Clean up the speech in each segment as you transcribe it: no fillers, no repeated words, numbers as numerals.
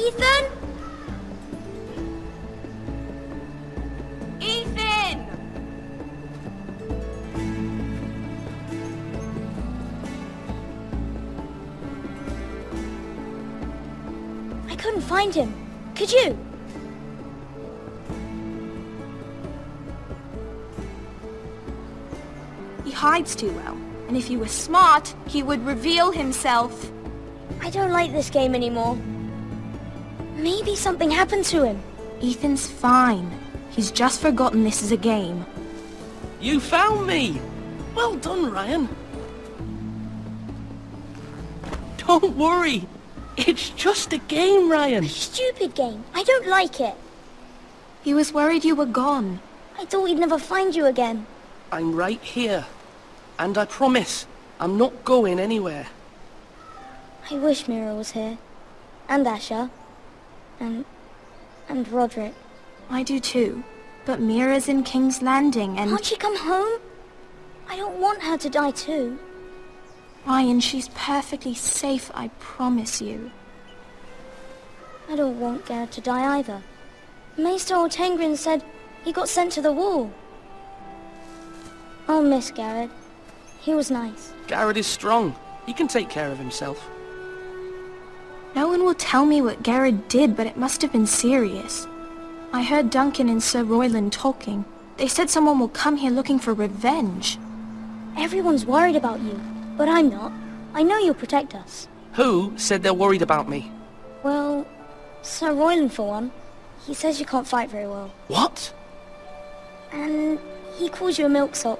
Ethan? Ethan! I couldn't find him. Could you? He hides too well, and if he were smart, he would reveal himself. I don't like this game anymore. Maybe something happened to him. Ethan's fine. He's just forgotten this is a game. You found me! Well done, Ryan. Don't worry. It's just a game, Ryan. Stupid game. I don't like it. He was worried you were gone. I thought we'd never find you again. I'm right here. And I promise, I'm not going anywhere. I wish Mira was here. And Asher. And Roderick. I do too. But Mira's in King's Landing and... Can't she come home? I don't want her to die too. Ryan, she's perfectly safe, I promise you. I don't want Garrett to die either. Maester Ortengrin said he got sent to the wall. I'll miss Garrett. He was nice. Garrett is strong. He can take care of himself. No one will tell me what Garrett did, but it must have been serious. I heard Duncan and Sir Royland talking. They said someone will come here looking for revenge. Everyone's worried about you, but I'm not. I know you'll protect us. Who said they're worried about me? Well, Sir Royland for one. He says you can't fight very well. What? And he calls you a milksop.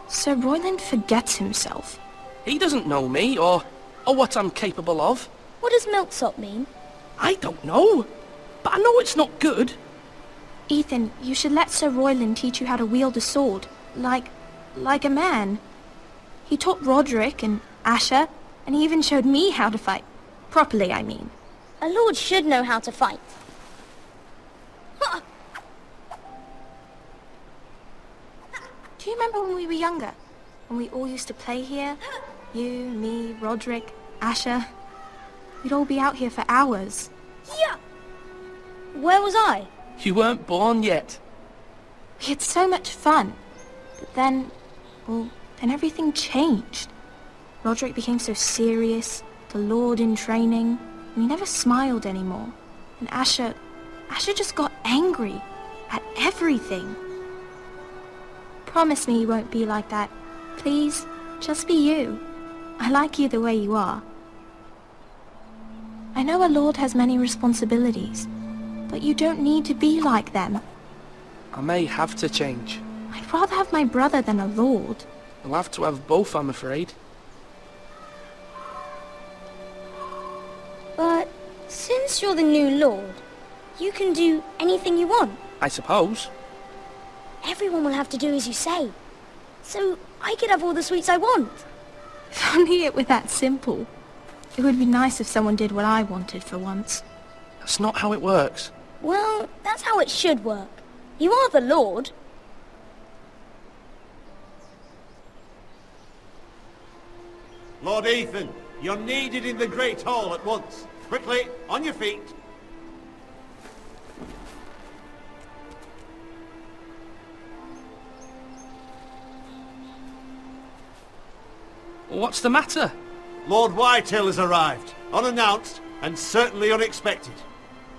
Sir Royland forgets himself. He doesn't know me, or what I'm capable of. What does milksop mean? I don't know, but I know it's not good. Ethan, you should let Sir Royland teach you how to wield a sword. Like a man. He taught Roderick and Asher, and he even showed me how to fight. Properly, I mean. A lord should know how to fight. Do you remember when we were younger? When we all used to play here? You, me, Roderick, Asher. We'd all be out here for hours. Yeah! Where was I? You weren't born yet. We had so much fun. But then, well, then everything changed. Roderick became so serious, the Lord in training, and he never smiled anymore. And Asher just got angry at everything. Promise me you won't be like that. Please, just be you. I like you the way you are. I know a lord has many responsibilities, but you don't need to be like them. I may have to change. I'd rather have my brother than a lord. I'll have to have both, I'm afraid. But since you're the new lord, you can do anything you want. I suppose. Everyone will have to do as you say. So I could have all the sweets I want. If only it were that simple. It would be nice if someone did what I wanted for once. That's not how it works. Well, that's how it should work. You are the lord. Lord Ethan, you're needed in the Great Hall at once. Quickly, on your feet. What's the matter? Lord Whitehill has arrived, unannounced and certainly unexpected.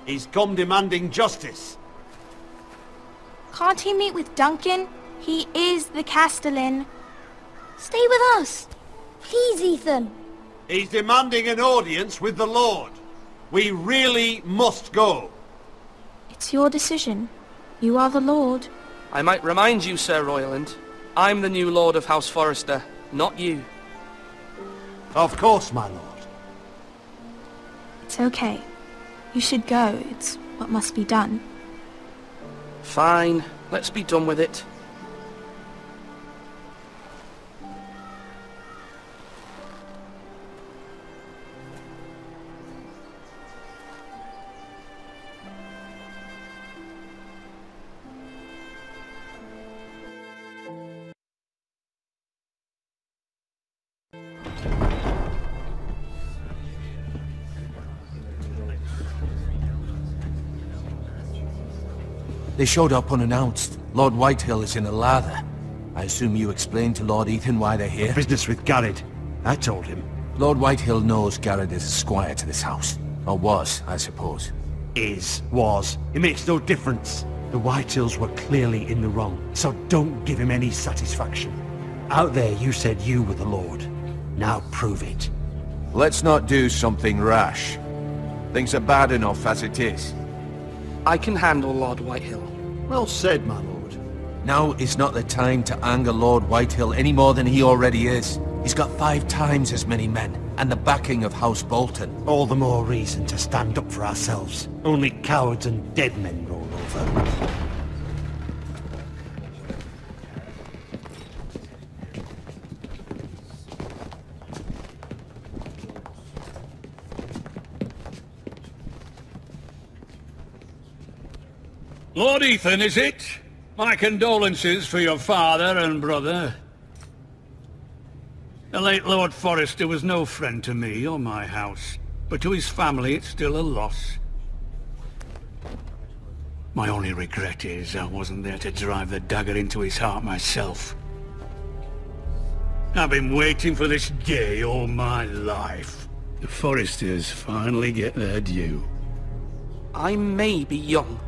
He's come demanding justice. Can't he meet with Duncan? He is the Castellan. Stay with us. Please, Ethan. He's demanding an audience with the Lord. We really must go. It's your decision. You are the Lord. I might remind you, Sir Royland, I'm the new Lord of House Forrester, not you. Of course, my lord. It's okay. You should go. It's what must be done. Fine. Let's be done with it. They showed up unannounced. Lord Whitehill is in a lather. I assume you explained to Lord Ethan why they're here? Business with Garrett. I told him. Lord Whitehill knows Garrett is a squire to this house. Or was, I suppose. Was. It makes no difference. The Whitehills were clearly in the wrong, so don't give him any satisfaction. Out there you said you were the Lord. Now prove it. Let's not do something rash. Things are bad enough as it is. I can handle Lord Whitehill. Well said, my lord. Now is not the time to anger Lord Whitehill any more than he already is. He's got 5 times as many men, and the backing of House Bolton. All the more reason to stand up for ourselves. Only cowards and dead men roll over. Lord Ethan, is it? My condolences for your father and brother. The late Lord Forrester was no friend to me or my house, but to his family it's still a loss. My only regret is I wasn't there to drive the dagger into his heart myself. I've been waiting for this day all my life. The Forresters finally get their due. I may be young,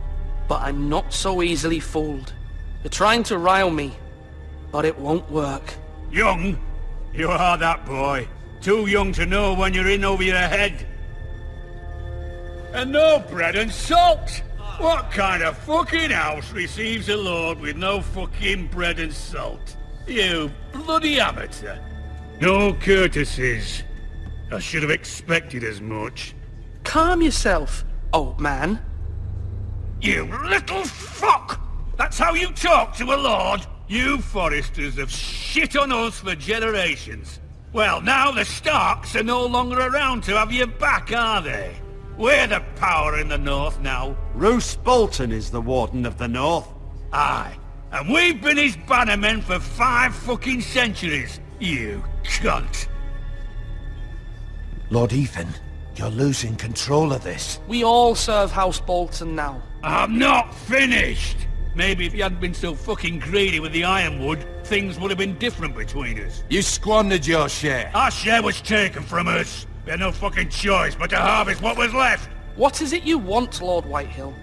but I'm not so easily fooled. You're trying to rile me, but it won't work. Young? You are that boy. Too young to know when you're in over your head. And no bread and salt! What kind of fucking house receives a lord with no fucking bread and salt? You bloody amateur. No courtesies. I should have expected as much. Calm yourself, old man. You little fuck! That's how you talk to a lord? You Forresters have shit on us for generations. Well, now the Starks are no longer around to have your back, are they? We're the power in the north now. Roose Bolton is the Warden of the North. Aye. And we've been his bannermen for 5 fucking centuries, you cunt. Lord Ethan, you're losing control of this. We all serve House Bolton now. I'm not finished! Maybe if you hadn't been so fucking greedy with the ironwood, things would have been different between us. You squandered your share. Our share was taken from us. We had no fucking choice but to harvest what was left. What is it you want, Lord Whitehill?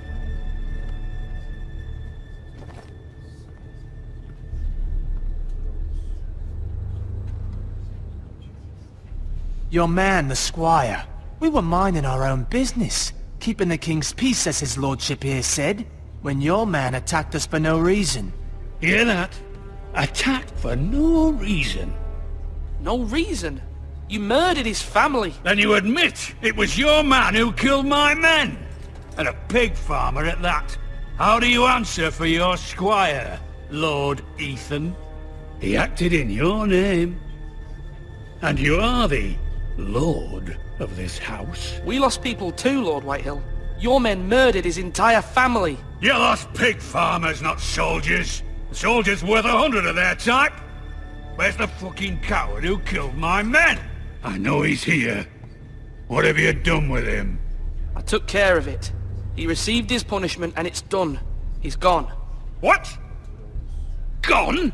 Your man, the squire. We were minding our own business, keeping the king's peace, as his lordship here said, when your man attacked us for no reason. Hear that? Attacked for no reason. No reason? You murdered his family. Then you admit it was your man who killed my men. And a pig farmer at that. How do you answer for your squire, Lord Ethan? He acted in your name. And you are the lord of this house. We lost people too, Lord Whitehill. Your men murdered his entire family. You lost pig farmers, not soldiers. The soldiers worth 100 of their type. Where's the fucking coward who killed my men? I know he's here. What have you done with him? I took care of it. He received his punishment and it's done. He's gone. What? Gone?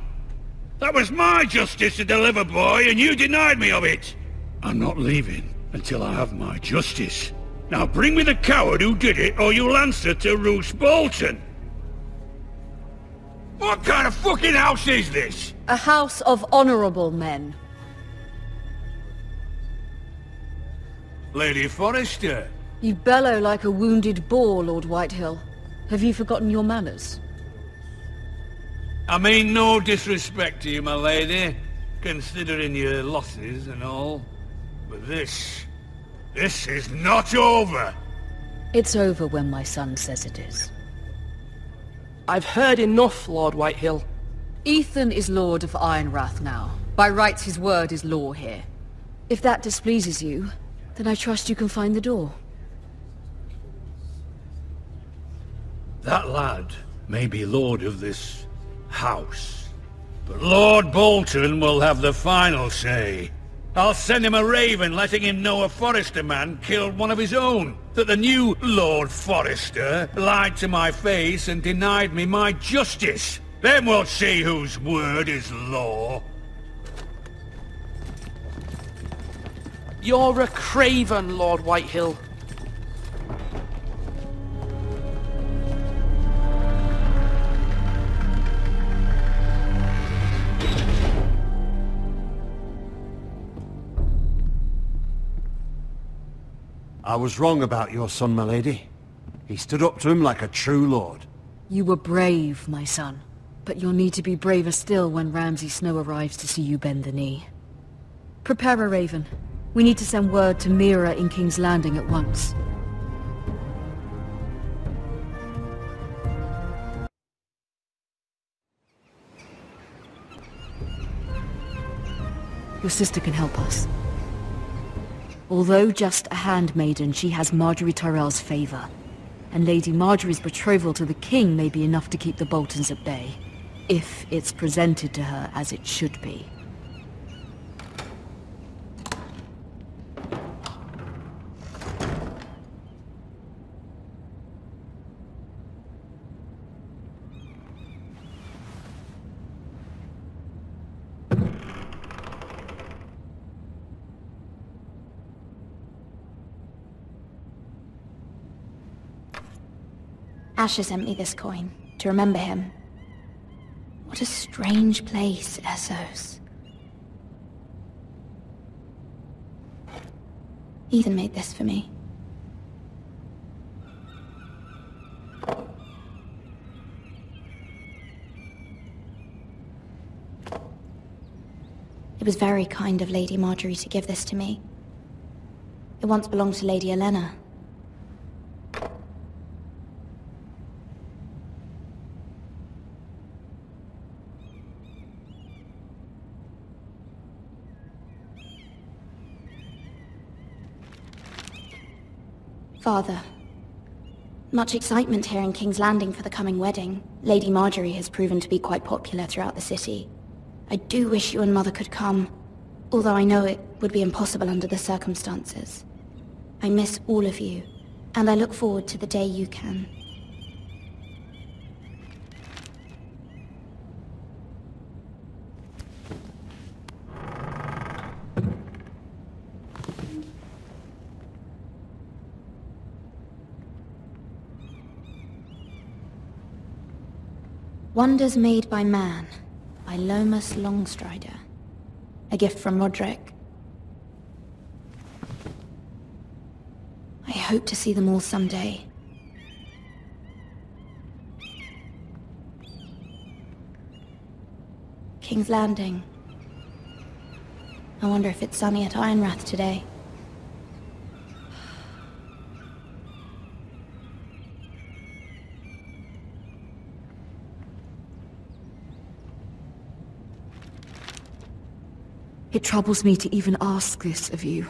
That was my justice to deliver, boy, and you denied me of it. I'm not leaving until I have my justice. Now bring me the coward who did it, or you'll answer to Roose Bolton. What kind of fucking house is this? A house of honorable men. Lady Forrester. You bellow like a wounded boar, Lord Whitehill. Have you forgotten your manners? I mean no disrespect to you, my lady, considering your losses and all. But this is not over. It's over when my son says it is. I've heard enough, Lord Whitehill. Ethan is Lord of Ironrath now. By rights his word is law here. If that displeases you, then I trust you can find the door. That lad may be lord of this house, but Lord Bolton will have the final say. I'll send him a raven letting him know a Forrester man killed one of his own. That the new Lord Forrester lied to my face and denied me my justice. Then we'll see whose word is law. You're a craven, Lord Whitehill. I was wrong about your son, my lady. He stood up to him like a true lord. You were brave, my son. But you'll need to be braver still when Ramsay Snow arrives to see you bend the knee. Prepare a raven. We need to send word to Mira in King's Landing at once. Your sister can help us. Although just a handmaiden, she has Margaery Tyrell's favor. And Lady Margaery's betrothal to the king may be enough to keep the Boltons at bay. If it's presented to her as it should be. Asher sent me this coin, to remember him. What a strange place, Essos. Ethan made this for me. It was very kind of Lady Margaery to give this to me. It once belonged to Lady Olenna. Father, much excitement here in King's Landing for the coming wedding. Lady Margaery has proven to be quite popular throughout the city. I do wish you and Mother could come, although I know it would be impossible under the circumstances. I miss all of you, and I look forward to the day you can. Wonders Made by Man, by Lomas Longstrider. A gift from Roderick. I hope to see them all someday. King's Landing. I wonder if it's sunny at Ironrath today. It troubles me to even ask this of you,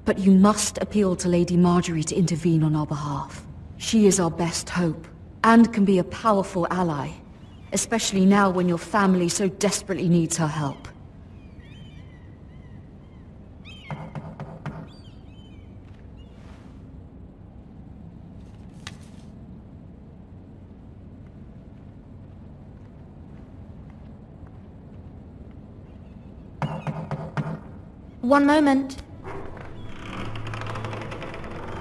but you must appeal to Lady Margaery to intervene on our behalf. She is our best hope, and can be a powerful ally, especially now when your family so desperately needs her help. One moment.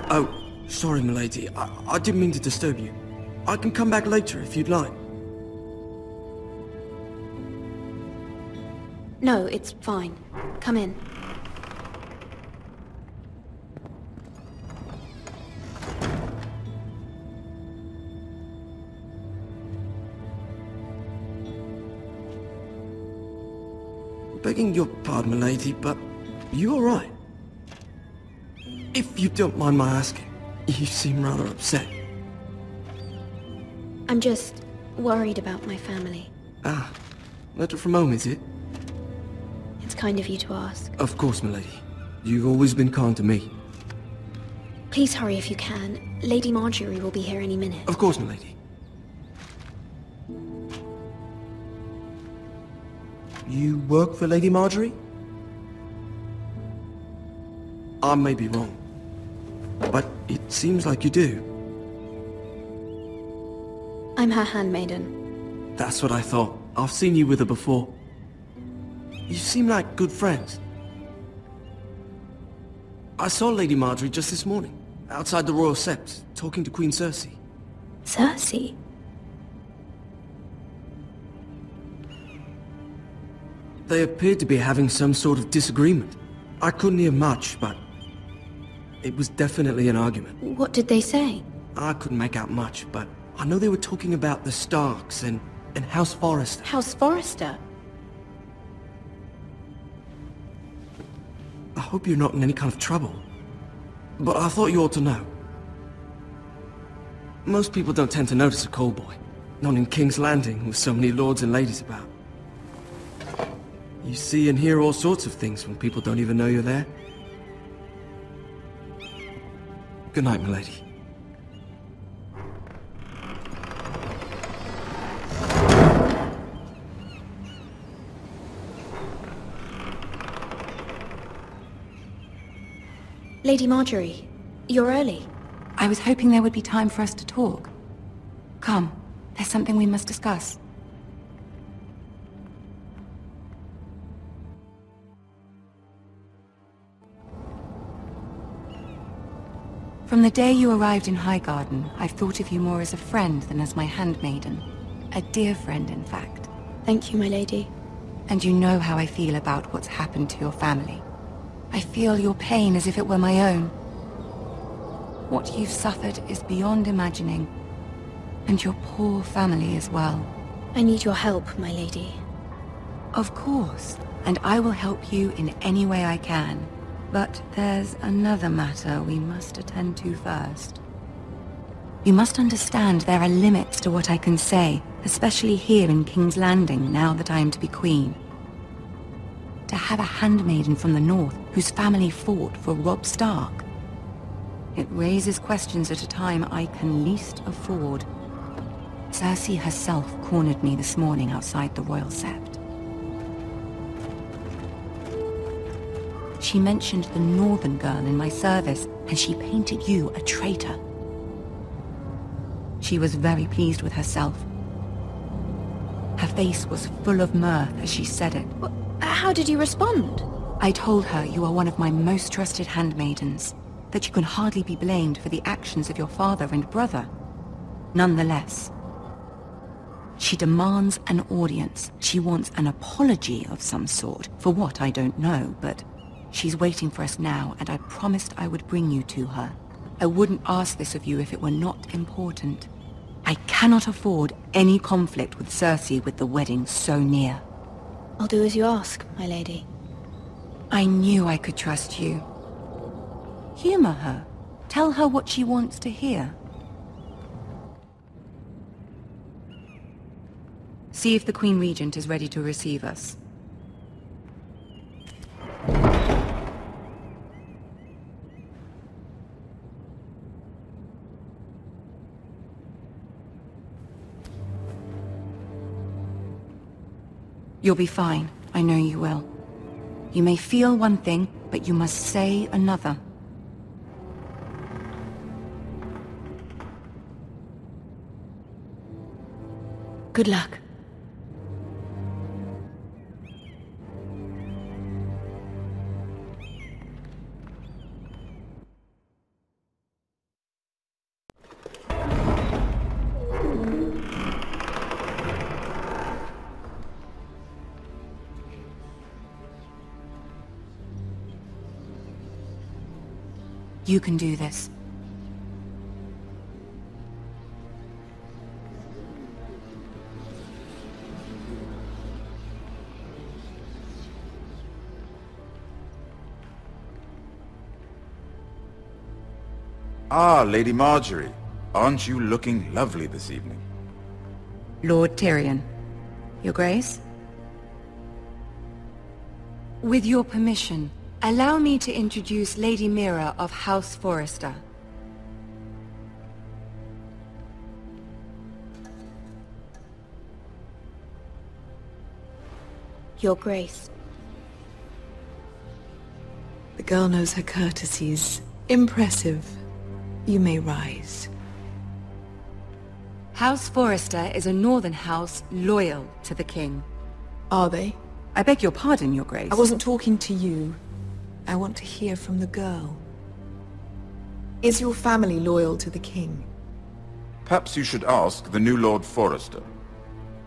Oh, sorry, milady. I didn't mean to disturb you. I can come back later if you'd like. No, it's fine. Come in. Begging your pardon, milady, but you all right? If you don't mind my asking, you seem rather upset. I'm just worried about my family. Ah, letter from home, is it? It's kind of you to ask. Of course, milady. You've always been kind to me. Please hurry if you can. Lady Margaery will be here any minute. Of course, milady. You work for Lady Margaery? I may be wrong, but it seems like you do. I'm her handmaiden. That's what I thought. I've seen you with her before. You seem like good friends. I saw Lady Marjorie just this morning, outside the Royal Sept, talking to Queen Cersei. Cersei? They appeared to be having some sort of disagreement. I couldn't hear much, but it was definitely an argument. What did they say? I couldn't make out much, but I know they were talking about the Starks and House Forrester. House Forrester? I hope you're not in any kind of trouble, but I thought you ought to know. Most people don't tend to notice a callboy, not in King's Landing with so many lords and ladies about. You see and hear all sorts of things when people don't even know you're there. Good night, milady. Lady Marjorie, you're early. I was hoping there would be time for us to talk. Come, there's something we must discuss. From the day you arrived in Highgarden, I've thought of you more as a friend than as my handmaiden. A dear friend, in fact. Thank you, my lady. And you know how I feel about what's happened to your family. I feel your pain as if it were my own. What you've suffered is beyond imagining. And your poor family as well. I need your help, my lady. Of course, and I will help you in any way I can. But there's another matter we must attend to first. You must understand there are limits to what I can say, especially here in King's Landing, now that I am to be queen. To have a handmaiden from the north whose family fought for Robb Stark. It raises questions at a time I can least afford. Cersei herself cornered me this morning outside the Royal Sept. She mentioned the northern girl in my service, and she painted you a traitor. She was very pleased with herself. Her face was full of mirth as she said it. How did you respond? I told her you are one of my most trusted handmaidens, that you can hardly be blamed for the actions of your father and brother. Nonetheless, she demands an audience. She wants an apology of some sort, for what I don't know, but she's waiting for us now, and I promised I would bring you to her. I wouldn't ask this of you if it were not important. I cannot afford any conflict with Cersei with the wedding so near. I'll do as you ask, my lady. I knew I could trust you. Humor her. Tell her what she wants to hear. See if the Queen Regent is ready to receive us. You'll be fine. I know you will. You may feel one thing, but you must say another. Good luck. You can do this. Ah, Lady Marjorie. Aren't you looking lovely this evening? Lord Tyrion. Your Grace? With your permission, allow me to introduce Lady Mira of House Forrester. Your Grace. The girl knows her courtesies. Impressive. You may rise. House Forrester is a northern house loyal to the king. Are they? I beg your pardon, Your Grace. I wasn't talking to you. I want to hear from the girl. Is your family loyal to the king? Perhaps you should ask the new Lord Forrester.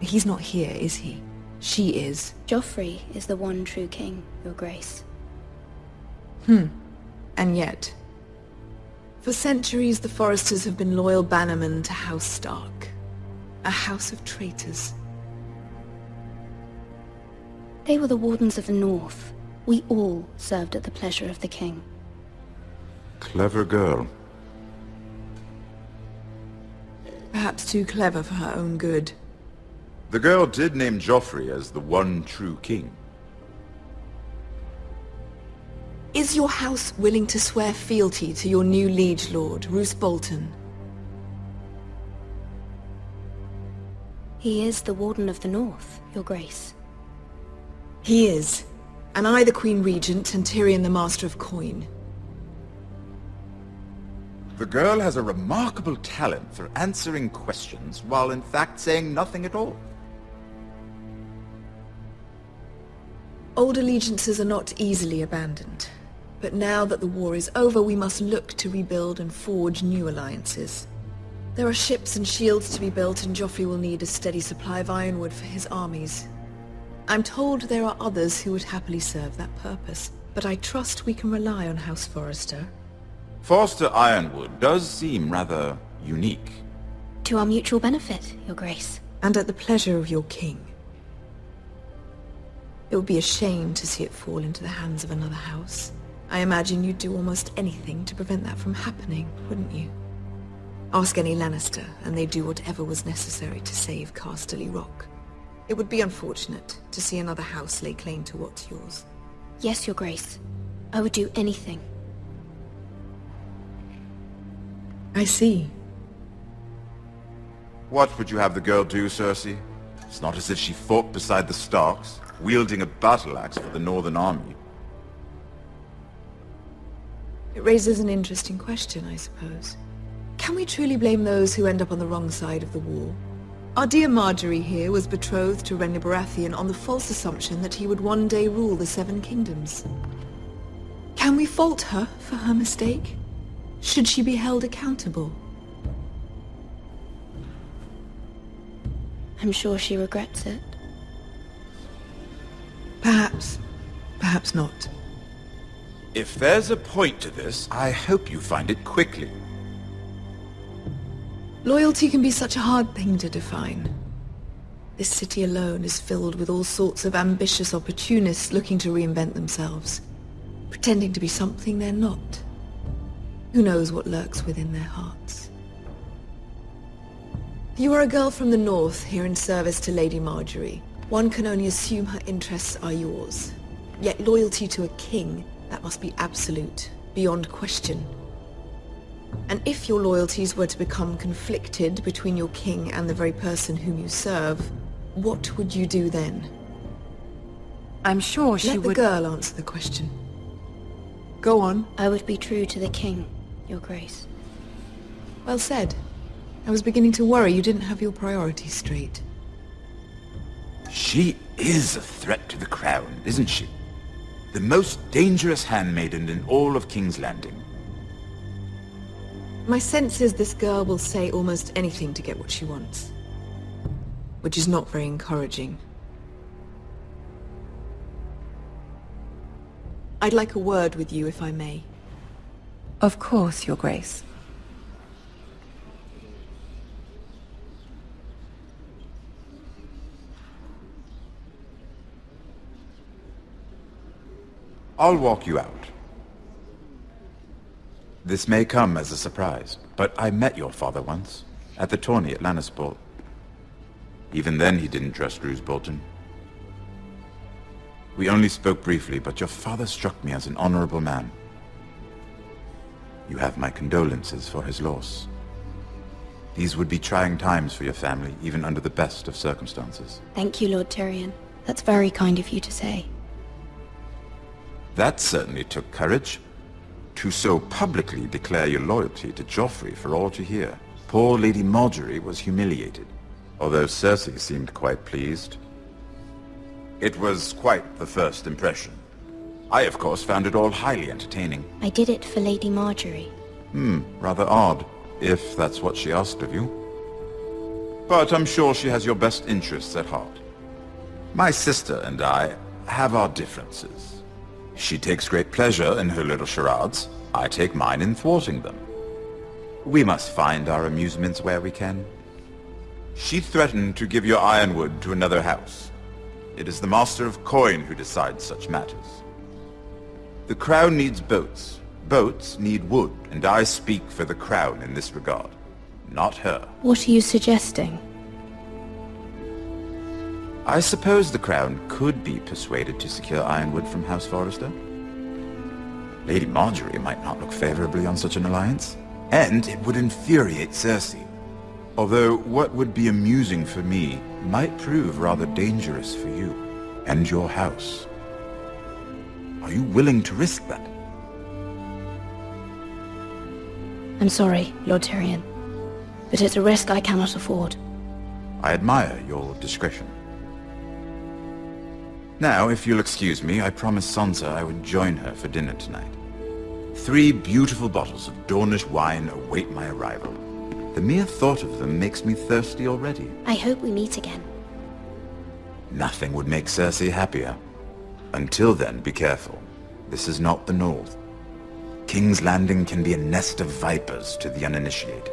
He's not here, is he? She is. Joffrey is the one true king, Your Grace. And yet, for centuries the Forresters have been loyal bannermen to House Stark. A house of traitors. They were the Wardens of the North. We all served at the pleasure of the king. Clever girl. Perhaps too clever for her own good. The girl did name Joffrey as the one true king. Is your house willing to swear fealty to your new liege lord, Roose Bolton? He is the Warden of the North, Your Grace. He is. And I the Queen Regent and Tyrion the Master of Coin. The girl has a remarkable talent for answering questions while in fact saying nothing at all. Old allegiances are not easily abandoned. But now that the war is over, we must look to rebuild and forge new alliances. There are ships and shields to be built, and Joffrey will need a steady supply of ironwood for his armies. I'm told there are others who would happily serve that purpose, but I trust we can rely on House Forrester. Forster Ironwood does seem rather unique. To our mutual benefit, Your Grace. And at the pleasure of your king. It would be a shame to see it fall into the hands of another house. I imagine you'd do almost anything to prevent that from happening, wouldn't you? Ask any Lannister, and they'd do whatever was necessary to save Casterly Rock. It would be unfortunate to see another house lay claim to what's yours. Yes, Your Grace. I would do anything. I see. What would you have the girl do, Cersei? It's not as if she fought beside the Starks, wielding a battle axe for the Northern Army. It raises an interesting question, I suppose. Can we truly blame those who end up on the wrong side of the war? Our dear Marjorie here was betrothed to Renly Baratheon on the false assumption that he would one day rule the Seven Kingdoms. Can we fault her for her mistake? Should she be held accountable? I'm sure she regrets it. Perhaps. Perhaps not. If there's a point to this, I hope you find it quickly. Loyalty can be such a hard thing to define. This city alone is filled with all sorts of ambitious opportunists looking to reinvent themselves, pretending to be something they're not. Who knows what lurks within their hearts? You are a girl from the north, here in service to Lady Marjorie. One can only assume her interests are yours. Yet loyalty to a king, that must be absolute, beyond question. And if your loyalties were to become conflicted between your king and the very person whom you serve, what would you do then? I'm sure she would... Let the girl answer the question. Go on. I would be true to the king, Your Grace. Well said. I was beginning to worry you didn't have your priorities straight. She is a threat to the crown, isn't she? The most dangerous handmaiden in all of King's Landing. My sense is this girl will say almost anything to get what she wants. Which is not very encouraging. I'd like a word with you, if I may. Of course, Your Grace. I'll walk you out. This may come as a surprise, but I met your father once, at the tourney at Lannisport. Even then he didn't trust Roose Bolton. We only spoke briefly, but your father struck me as an honorable man. You have my condolences for his loss. These would be trying times for your family, even under the best of circumstances. Thank you, Lord Tyrion. That's very kind of you to say. That certainly took courage. To so publicly declare your loyalty to Joffrey for all to hear. Poor Lady Margaery was humiliated, although Cersei seemed quite pleased. It was quite the first impression. I, of course, found it all highly entertaining. I did it for Lady Margaery. Rather odd, if that's what she asked of you. But I'm sure she has your best interests at heart. My sister and I have our differences. She takes great pleasure in her little charades. I take mine in thwarting them. We must find our amusements where we can. She threatened to give your ironwood to another house. It is the Master of Coin who decides such matters. The Crown needs boats. Boats need wood, and I speak for the Crown in this regard, not her. What are you suggesting? I suppose the Crown could be persuaded to secure ironwood from House Forrester. Lady Margaery might not look favorably on such an alliance, and it would infuriate Cersei. Although what would be amusing for me might prove rather dangerous for you and your house. Are you willing to risk that? I'm sorry, Lord Tyrion, but it's a risk I cannot afford. I admire your discretion. Now, if you'll excuse me, I promised Sansa I would join her for dinner tonight. 3 beautiful bottles of Dornish wine await my arrival. The mere thought of them makes me thirsty already. I hope we meet again. Nothing would make Cersei happier. Until then, be careful. This is not the North. King's Landing can be a nest of vipers to the uninitiated.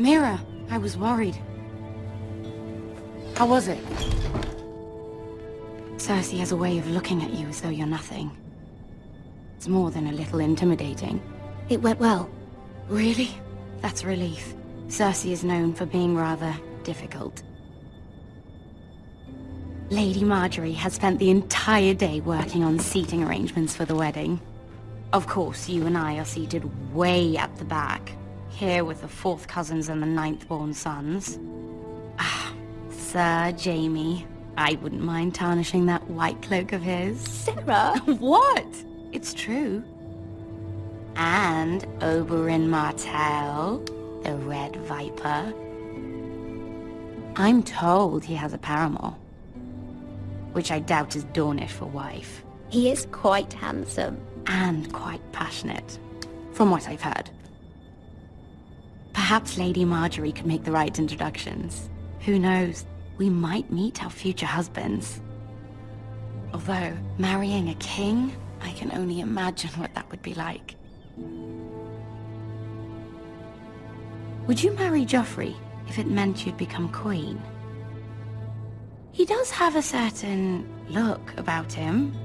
Mira, I was worried. How was it? Cersei has a way of looking at you as though you're nothing. It's more than a little intimidating. It went well. Really? That's a relief. Cersei is known for being rather difficult. Lady Margaery has spent the entire day working on seating arrangements for the wedding. Of course, you and I are seated way at the back. Here with the 4th cousins and the 9th-born sons. Ah, Sir Jaime. I wouldn't mind tarnishing that white cloak of his. Sarah! What? It's true. And Oberyn Martell, the Red Viper. I'm told he has a paramour, which I doubt is Dornish for wife. He is quite handsome. And quite passionate, from what I've heard. Perhaps Lady Margaery could make the right introductions. Who knows? We might meet our future husbands. Although, marrying a king, I can only imagine what that would be like. Would you marry Joffrey if it meant you'd become queen? He does have a certain look about him,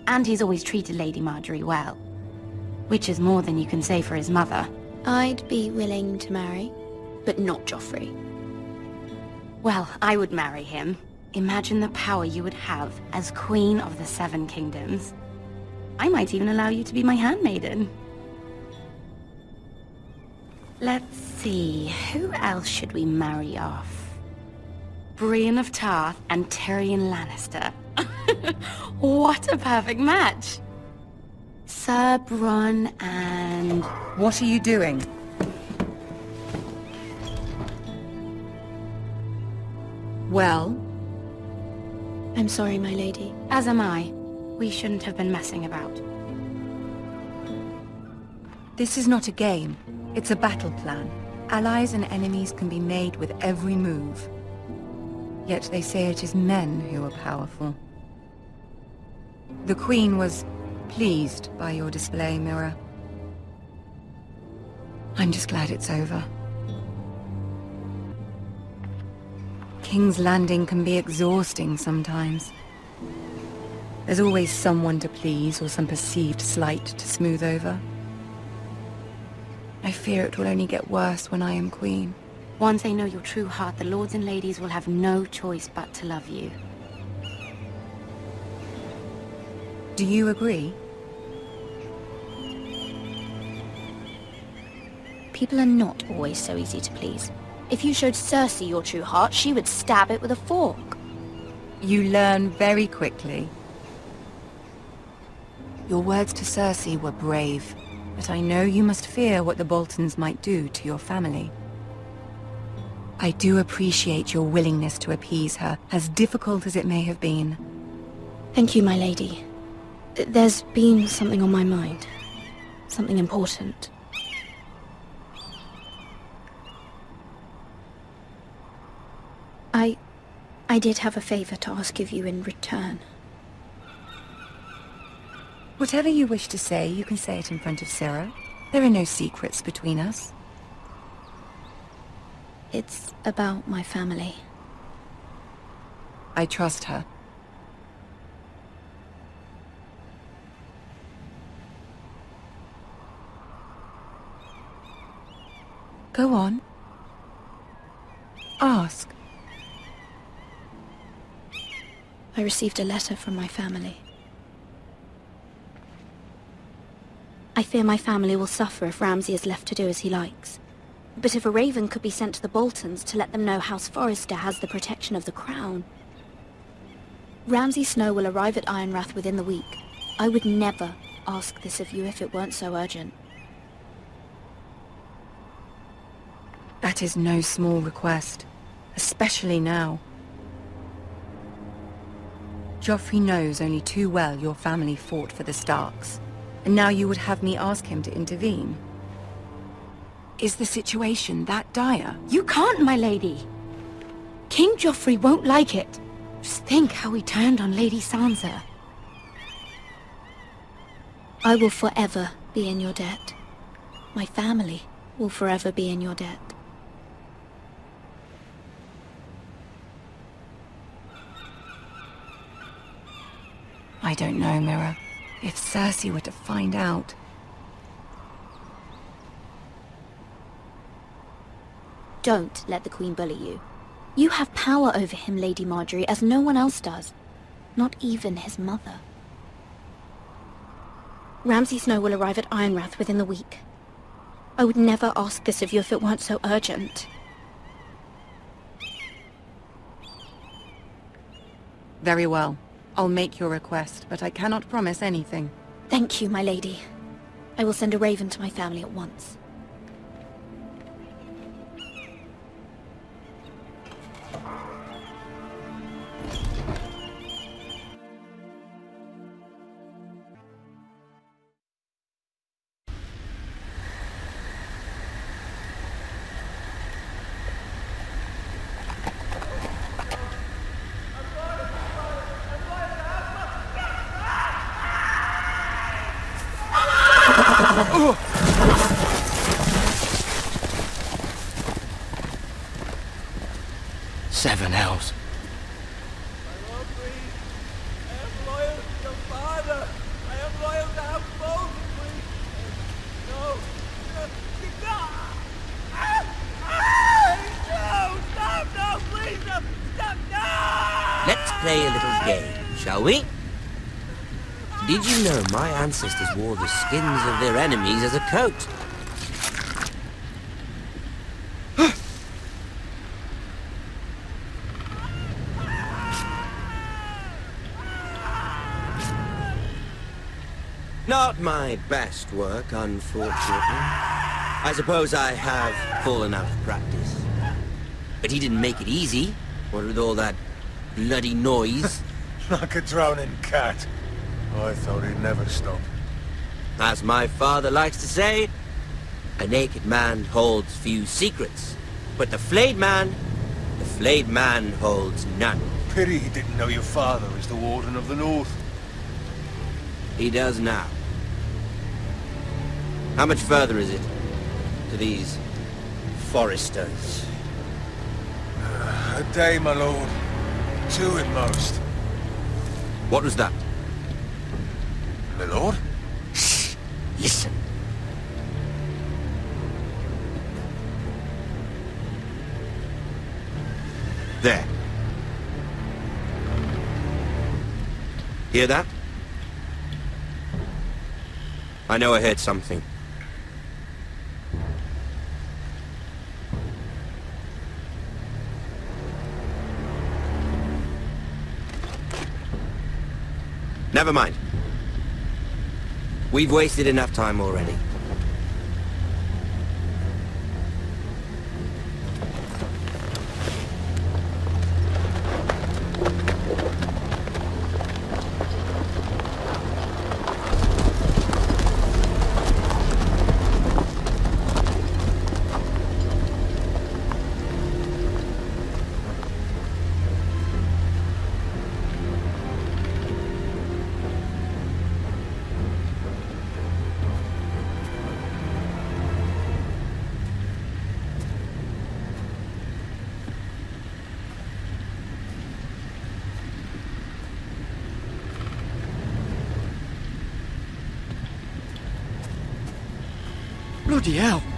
and he's always treated Lady Margaery well, which is more than you can say for his mother. I'd be willing to marry, but not Joffrey. Well, I would marry him. Imagine the power you would have as Queen of the 7 Kingdoms. I might even allow you to be my handmaiden. Let's see, who else should we marry off? Brienne of Tarth and Tyrion Lannister. What a perfect match! Sir Bronn and... What are you doing? Well? I'm sorry, my lady. As am I. We shouldn't have been messing about. This is not a game. It's a battle plan. Allies and enemies can be made with every move. Yet they say it is men who are powerful. The Queen was pleased by your display, Mira. I'm just glad it's over. King's Landing can be exhausting sometimes. There's always someone to please or some perceived slight to smooth over. I fear it will only get worse when I am queen. Once they know your true heart, the lords and ladies will have no choice but to love you. Do you agree? People are not always so easy to please. If you showed Cersei your true heart, she would stab it with a fork. You learn very quickly. Your words to Cersei were brave, but I know you must fear what the Boltons might do to your family. I do appreciate your willingness to appease her, as difficult as it may have been. Thank you, my lady. There's been something on my mind. Something important. I did have a favor to ask of you in return. Whatever you wish to say, you can say it in front of Sarah. There are no secrets between us. It's about my family. I trust her. Go on. Ask. I received a letter from my family. I fear my family will suffer if Ramsay is left to do as he likes. But if a raven could be sent to the Boltons to let them know House Forrester has the protection of the crown... Ramsay Snow will arrive at Ironrath within the week. I would never ask this of you if it weren't so urgent. That is no small request, especially now. Joffrey knows only too well your family fought for the Starks, and now you would have me ask him to intervene. Is the situation that dire? You can't, my lady! King Joffrey won't like it. Just think how he turned on Lady Sansa. I will forever be in your debt. My family will forever be in your debt. I don't know, Mira. If Cersei were to find out... Don't let the Queen bully you. You have power over him, Lady Margaery, as no one else does. Not even his mother. Ramsay Snow will arrive at Ironrath within the week. I would never ask this of you if it weren't so urgent. Very well. I'll make your request, but I cannot promise anything. Thank you, my lady. I will send a raven to my family at once. Seven hells. Let's play a little game, shall we? Did you know my ancestors wore the skins of their enemies as a coat? Not my best work, unfortunately. I suppose I have fallen out of practice. But he didn't make it easy, what with all that bloody noise. Like a drowning cat. I thought he'd never stop. As my father likes to say, a naked man holds few secrets, but the flayed man holds none. Pity he didn't know your father is the Warden of the North. He does now. How much further is it to these Forresters? A day, my lord. 2 at most. What was that? My lord? Shh! Listen. There. Hear that? I know I heard something. Never mind. We've wasted enough time already. Bloody hell!